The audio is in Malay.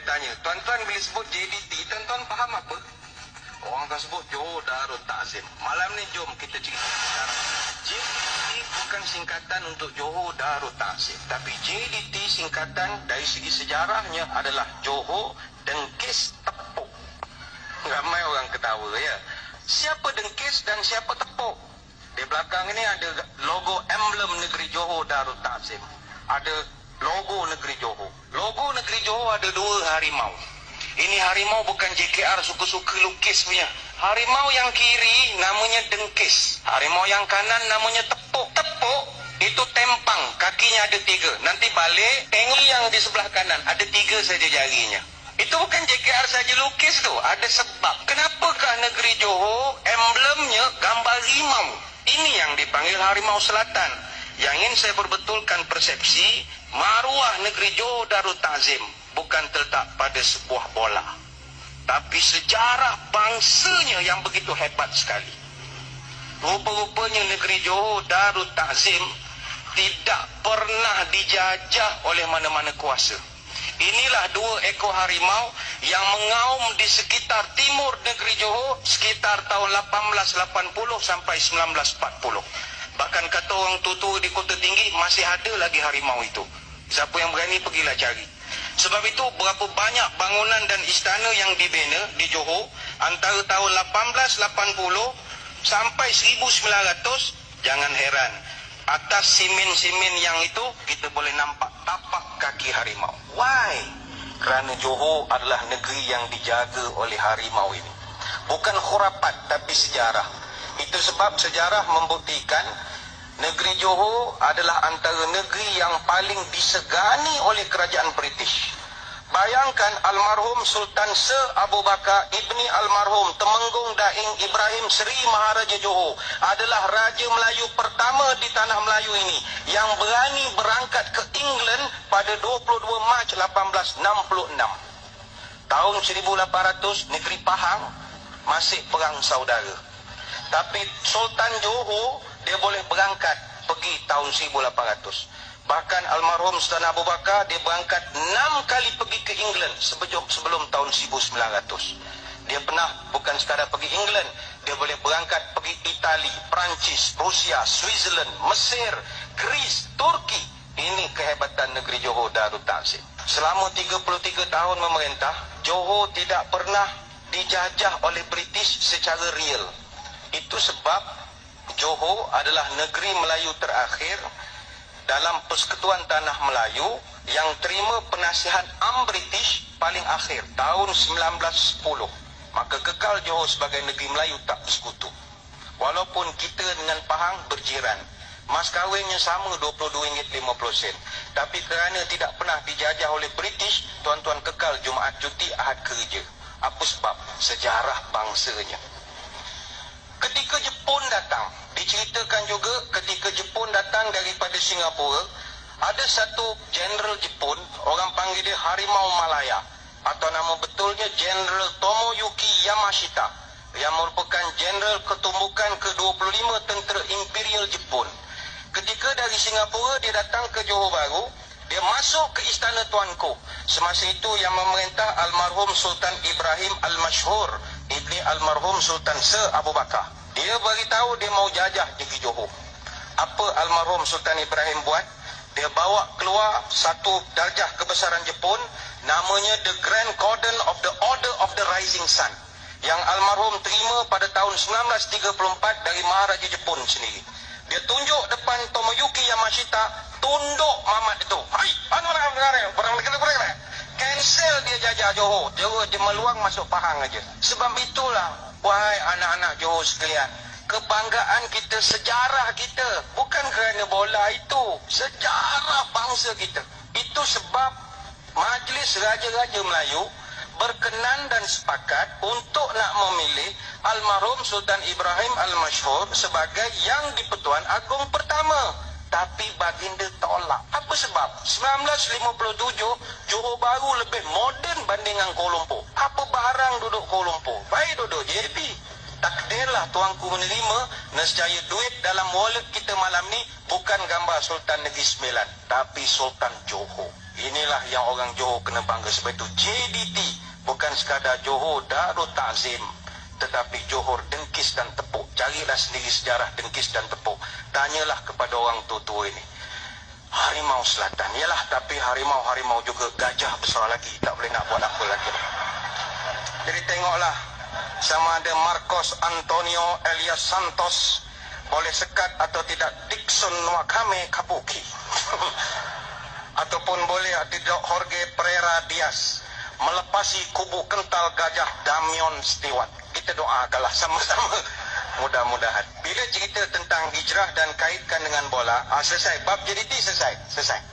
bertanya, tuan-tuan bila sebut JDT, tuan-tuan faham apa? Orang akan sebut Johor Darul Ta'zim. Malam ni jom kita cerita sejarah. JDT bukan singkatan untuk Johor Darul Ta'zim, tapi JDT singkatan dari segi sejarahnya adalah Johor Dengkis Tepuk. Ramai orang ketawa ya. Siapa Dengkis dan siapa Tepuk? Di belakang ini ada logo emblem negeri Johor Darul Ta'zim. Ada logo negeri Johor. Logo negeri Johor ada dua harimau. Ini harimau bukan JKR suka-suka lukis punya. Harimau yang kiri namanya Dengkis. Harimau yang kanan namanya Tepuk. Tepuk itu tempang, kakinya ada 3. Nanti balik, tengok yang di sebelah kanan, ada 3 saja jarinya. Itu bukan JKR saja lukis tu, ada sebab. Kenapakah negeri Johor emblemnya gambar harimau? Ini yang dipanggil harimau selatan. Yang ingin saya perbetulkan persepsi, maruah negeri Johor Darul Ta'zim bukan terletak pada sebuah bola, tapi sejarah bangsanya yang begitu hebat sekali. Rupa-rupanya negeri Johor Darul Ta'zim tidak pernah dijajah oleh mana-mana kuasa. Inilah 2 ekor harimau yang mengaum di sekitar timur negeri Johor sekitar tahun 1880 sampai 1940. Bahkan kata orang tua-tua di Kota Tinggi, masih ada lagi harimau itu. Siapa yang berani pergilah cari. Sebab itu berapa banyak bangunan dan istana yang dibina di Johor antara tahun 1880 sampai 1900, jangan heran, atas simen-simen yang itu kita boleh nampak tapak kaki harimau. Why? Kerana Johor adalah negeri yang dijaga oleh harimau ini. Bukan khurafat tapi sejarah. Itu sebab sejarah membuktikan negeri Johor adalah antara negeri yang paling disegani oleh kerajaan British. Bayangkan almarhum Sultan Sir Abu Bakar Ibni almarhum Temenggung Daing Ibrahim Seri Maharaja Johor adalah Raja Melayu pertama di tanah Melayu ini yang berani berangkat ke England pada 22 Mac 1866. Tahun 1800 negeri Pahang masih perang saudara. Tapi Sultan Johor dia boleh berangkat pergi tahun 1800. Bahkan almarhum Sultan Abu Bakar dia berangkat 6 kali pergi ke England sebelum tahun 1900. Dia pernah bukan sekadar pergi England, dia boleh berangkat pergi Itali, Perancis, Rusia, Switzerland, Mesir, Greece, Turki. Ini kehebatan negeri Johor Darul Ta'zim. Selama 33 tahun memerintah, Johor tidak pernah dijajah oleh British secara real. Itu sebab Johor adalah negeri Melayu terakhir dalam Persekutuan Tanah Melayu yang terima penasihat British paling akhir tahun 1910. Maka kekal Johor sebagai negeri Melayu tak bersekutu. Walaupun kita dengan Pahang berjiran, mas kahwinnya sama RM22.50. Tapi kerana tidak pernah dijajah oleh British, tuan-tuan kekal Jumaat cuti, Ahad kerja. Apa sebab? Sejarah bangsanya. Ketika Jepun datang, diceritakan juga ketika Jepun datang daripada Singapura, ada satu Jenderal Jepun, orang panggil dia Harimau Malaya, atau nama betulnya Jenderal Tomoyuki Yamashita, yang merupakan Jenderal Ketumbukan ke-25 Tentera Imperial Jepun. Ketika dari Singapura dia datang ke Johor Bahru, dia masuk ke Istana Tuanku. Semasa itu yang memerintah almarhum Sultan Ibrahim Al-Mashhur, ibni almarhum Sultan Sir Abu Bakar. Dia beritahu dia mau jajah negeri Johor. Apa almarhum Sultan Ibrahim buat? Dia bawa keluar satu darjah kebesaran Jepun, namanya The Grand Cordon of the Order of the Rising Sun, yang almarhum terima pada tahun 1934 dari Maharaja Jepun sendiri. Dia tunjuk depan Tomoyuki Yamashita, tunduk mamat itu. Hai, barang negara. Cancel dia jajah Johor. Dia meluang masuk Pahang aja. Sebab itulah, wahai anak-anak Johor sekalian, kebanggaan kita, sejarah kita, bukan kerana bola itu, sejarah bangsa kita. Itu sebab Majlis Raja-Raja Melayu berkenan dan sepakat untuk nak memilih almarhum Sultan Ibrahim Al-Mashhur sebagai Yang di-Pertuan Agong pertama. Tapi baginda tolak. Apa sebab? 1957 Johor Bahru lebih moden bandingan Kuala Lumpur. Apa barang duduk Kuala Lumpur? Baik duduk JB. Takdirlah tuanku menerima, nescaya duit dalam wallet kita malam ni bukan gambar Sultan Negeri Sembilan, tapi Sultan Johor. Inilah yang orang Johor kena bangga. Sebab itu JDT bukan sekadar Johor Darul Ta'zim, tetapi Johor Dengkis dan Tepuk. Carilah sendiri sejarah Dengkis dan Tepuk. Tanyalah kepada orang tua-tua ini. Harimau Selatan, yalah, tapi harimau juga gajah besar lagi. Tak boleh nak buat apa lagi. Jadi tengoklah, sama ada Marcos Antonio Elias Santos boleh sekat atau tidak Dixon Wakame Kabuki. Ataupun boleh tidak Jorge Pereira Diaz melepasi kubu kental gajah Damion Stewart. Kita doakanlah sama-sama. Mudah-mudahan. Bila cerita tentang hijrah dan kaitkan dengan bola, selesai. Bab JDT selesai.